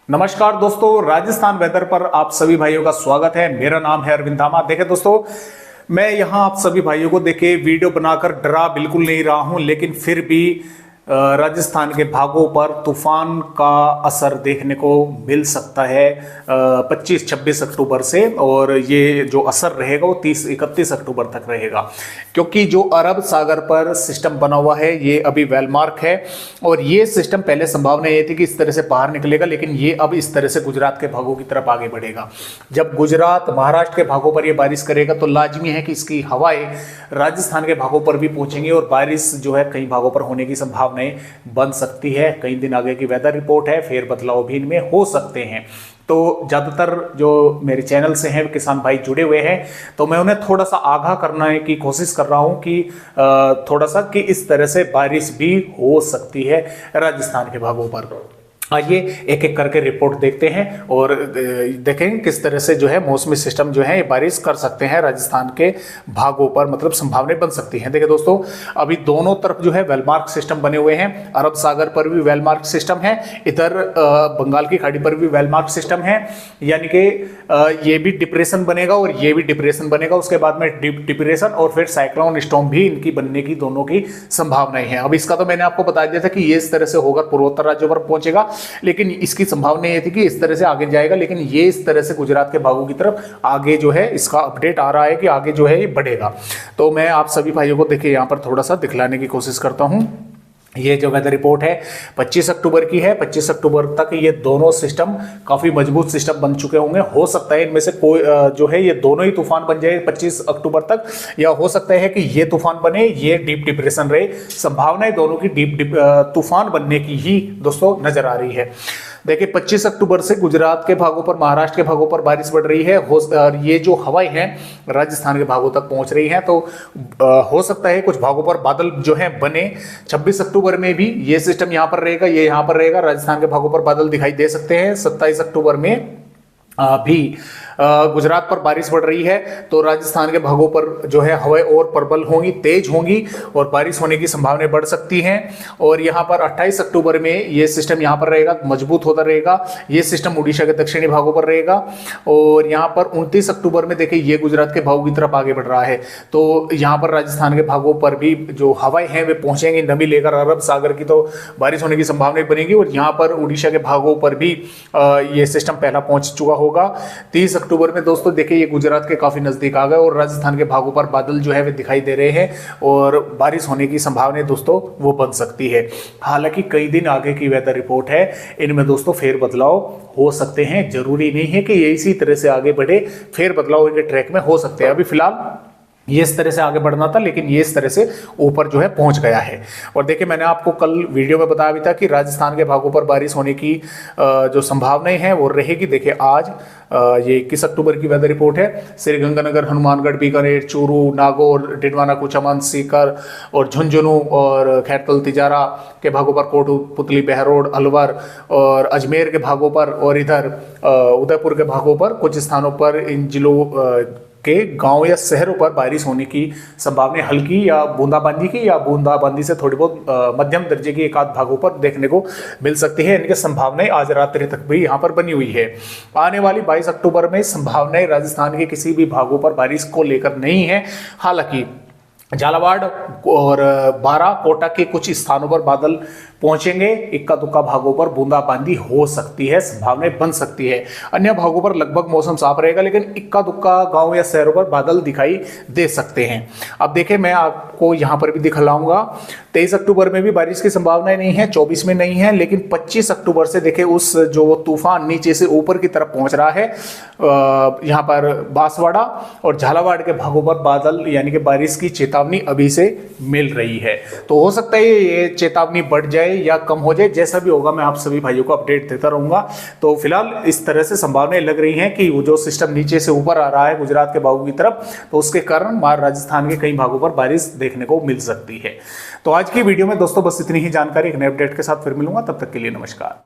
नमस्कार दोस्तों, राजस्थान वेदर पर आप सभी भाइयों का स्वागत है। मेरा नाम है अरविंद धामा। देखे दोस्तों, मैं यहां आप सभी भाइयों को देखे वीडियो बनाकर डरा बिल्कुल नहीं रहा हूं, लेकिन फिर भी राजस्थान के भागों पर तूफान का असर देखने को मिल सकता है 25-26 अक्टूबर से, और ये जो असर रहेगा वो 30-31 अक्टूबर तक रहेगा, क्योंकि जो अरब सागर पर सिस्टम बना हुआ है ये अभी वेलमार्क है। और ये सिस्टम पहले संभावना ये थी कि इस तरह से बाहर निकलेगा, लेकिन ये अब इस तरह से गुजरात के भागों की तरफ आगे बढ़ेगा। जब गुजरात महाराष्ट्र के भागों पर ये बारिश करेगा तो लाजमी है कि इसकी हवाएं राजस्थान के भागों पर भी पहुंचेंगी और बारिश जो है कई भागों पर होने की संभावना बन सकती है। कई दिन आगे की वेदर रिपोर्ट है, फेर बदलाव भी इनमें हो सकते हैं। तो ज़्यादातर जो मेरे चैनल से हैं किसान भाई जुड़े हुए हैं, तो मैं उन्हें थोड़ा सा आगाह करने की कोशिश कर रहा हूं कि थोड़ा सा कि इस तरह से बारिश भी हो सकती है राजस्थान के भागों पर। आइए एक एक करके रिपोर्ट देखते हैं और देखें किस तरह से जो है मौसमी सिस्टम जो है ये बारिश कर सकते हैं राजस्थान के भागों पर, मतलब संभावनाएं बन सकती हैं। देखिए दोस्तों, अभी दोनों तरफ जो है वेलमार्क सिस्टम बने हुए हैं। अरब सागर पर भी वेलमार्क सिस्टम है, इधर बंगाल की खाड़ी पर भी वेलमार्क सिस्टम है, यानी कि ये भी डिप्रेशन बनेगा और ये भी डिप्रेशन बनेगा। उसके बाद में डिप्रेशन और फिर साइक्लोन स्टॉर्म भी इनकी बनने की दोनों की संभावनाएं हैं। अब इसका तो मैंने आपको बता दिया था कि ये इस तरह से होकर पूर्वोत्तर राज्यों पर पहुंचेगा, लेकिन इसकी संभावना ये थी कि इस तरह से आगे जाएगा, लेकिन ये इस तरह से गुजरात के भागों की तरफ आगे जो है इसका अपडेट आ रहा है कि आगे जो है ये बढ़ेगा। तो मैं आप सभी भाइयों को देखिए यहाँ पर थोड़ा सा दिखलाने की कोशिश करता हूँ। ये जो वेदर रिपोर्ट है 25 अक्टूबर की है। 25 अक्टूबर तक ये दोनों सिस्टम काफी मजबूत सिस्टम बन चुके होंगे। हो सकता है इनमें से कोई जो है ये दोनों ही तूफान बन जाए 25 अक्टूबर तक, या हो सकता है कि ये तूफान बने, ये डीप डिप्रेशन रहे। संभावनाएं दोनों की डीप तूफान बनने की ही दोस्तों नजर आ रही है। देखिए 25 अक्टूबर से गुजरात के भागों पर, महाराष्ट्र के भागों पर बारिश बढ़ रही है। और ये जो हवाएं हैं राजस्थान के भागों तक पहुंच रही हैं, तो हो सकता है कुछ भागों पर बादल जो है बने। 26 अक्टूबर में भी ये सिस्टम यहाँ पर रहेगा, ये यहाँ पर रहेगा, राजस्थान के भागों पर बादल दिखाई दे सकते हैं। 27 अक्टूबर में भी गुजरात पर बारिश बढ़ रही है, तो राजस्थान के भागों पर जो है हवाएं और प्रबल होंगी, तेज होंगी और बारिश होने की संभावनाएं बढ़ सकती हैं। और यहाँ पर 28 अक्टूबर में ये सिस्टम यहाँ पर रहेगा, मजबूत होता रहेगा। ये सिस्टम उड़ीसा के दक्षिणी भागों पर रहेगा। और यहाँ पर 29 अक्टूबर में देखिए ये गुजरात के भागों की तरफ आगे बढ़ रहा है, तो यहाँ पर राजस्थान के भागों पर भी जो हवाएं हैं वे पहुंचेंगी नमी लेकर। अरब सागर की तो बारिश होने की संभावनाएं बनेगी और यहाँ पर उड़ीसा के भागों पर भी ये सिस्टम पहला पहुंच चुका होगा। 30 अक्टूबर में दोस्तों देखिए ये गुजरात के काफी नजदीक आ गए और राजस्थान के भागों पर बादल जो है वे दिखाई दे रहे हैं और बारिश होने की संभावना दोस्तों वो बन सकती है। हालांकि कई दिन आगे की वेदर रिपोर्ट है, इनमें दोस्तों फेर बदलाव हो सकते हैं। जरूरी नहीं है कि ये इसी तरह से आगे बढ़े, फेर बदलाव इनके ट्रैक में हो सकते हैं। अभी फिलहाल ये इस तरह से आगे बढ़ना था, लेकिन ये इस तरह से ऊपर जो है पहुंच गया है। और देखिए मैंने आपको कल वीडियो में बताया भी था कि राजस्थान के भागों पर बारिश होने की जो संभावनाएं हैं वो रहेगी। देखिए आज ये 21 अक्टूबर की वेदर रिपोर्ट है। श्रीगंगानगर, हनुमानगढ़, बीकानेर, चूरू, नागौर, डिडवाना, कुचामन, सीकर और झुंझुनू और खैरतल, तिजारा के भागों पर, कोटपुतली, बहरोड, अलवर और अजमेर के भागों पर, और इधर उदयपुर के भागों पर कुछ स्थानों पर इन जिलों के गांव या शहरों पर बारिश होने की संभावना हल्की या बूंदाबांदी की, या बूंदाबांदी से थोड़ी बहुत मध्यम दर्जे की एक आध भागों पर देखने को मिल सकती है। इनकी संभावनाएं आज रात्रि तक भी यहां पर बनी हुई है। आने वाली 22 अक्टूबर में संभावनाएं राजस्थान के किसी भी भागों पर बारिश को लेकर नहीं है। हालांकि झालावाड़ और बारां, कोटा के कुछ स्थानों पर बादल पहुंचेंगे। इक्का दुक्का भागों पर बूंदाबांदी हो सकती है, संभावनाएं बन सकती है। अन्य भागों पर लगभग मौसम साफ रहेगा, लेकिन इक्का दुक्का गांव या शहरों पर बादल दिखाई दे सकते हैं। अब देखें मैं आपको यहां पर भी दिखलाऊंगा। 23 अक्टूबर में भी बारिश की संभावनाएं नहीं है, 24 में नहीं है, लेकिन 25 अक्टूबर से देखें उस जो तूफान नीचे से ऊपर की तरफ पहुंच रहा है, यहाँ पर बांसवाड़ा और झालावाड़ के भागों पर बादल यानी कि बारिश की चेतावनी अभी से मिल रही है। तो हो सकता है ये चेतावनी बढ़ जाए या कम हो जाए, जैसा भी होगा मैं आप सभी भाइयों को अपडेट देता रहूंगा। तो फिलहाल इस तरह से संभावनाएं लग रही हैं कि वो जो सिस्टम नीचे से ऊपर आ रहा है गुजरात के भागों की तरफ, तो उसके कारण राजस्थान के कई भागों पर बारिश देखने को मिल सकती है। तो आज की वीडियो में दोस्तों बस इतनी ही जानकारी। एक नए अपडेट के साथ फिर मिलूंगा, तब तक के लिए नमस्कार।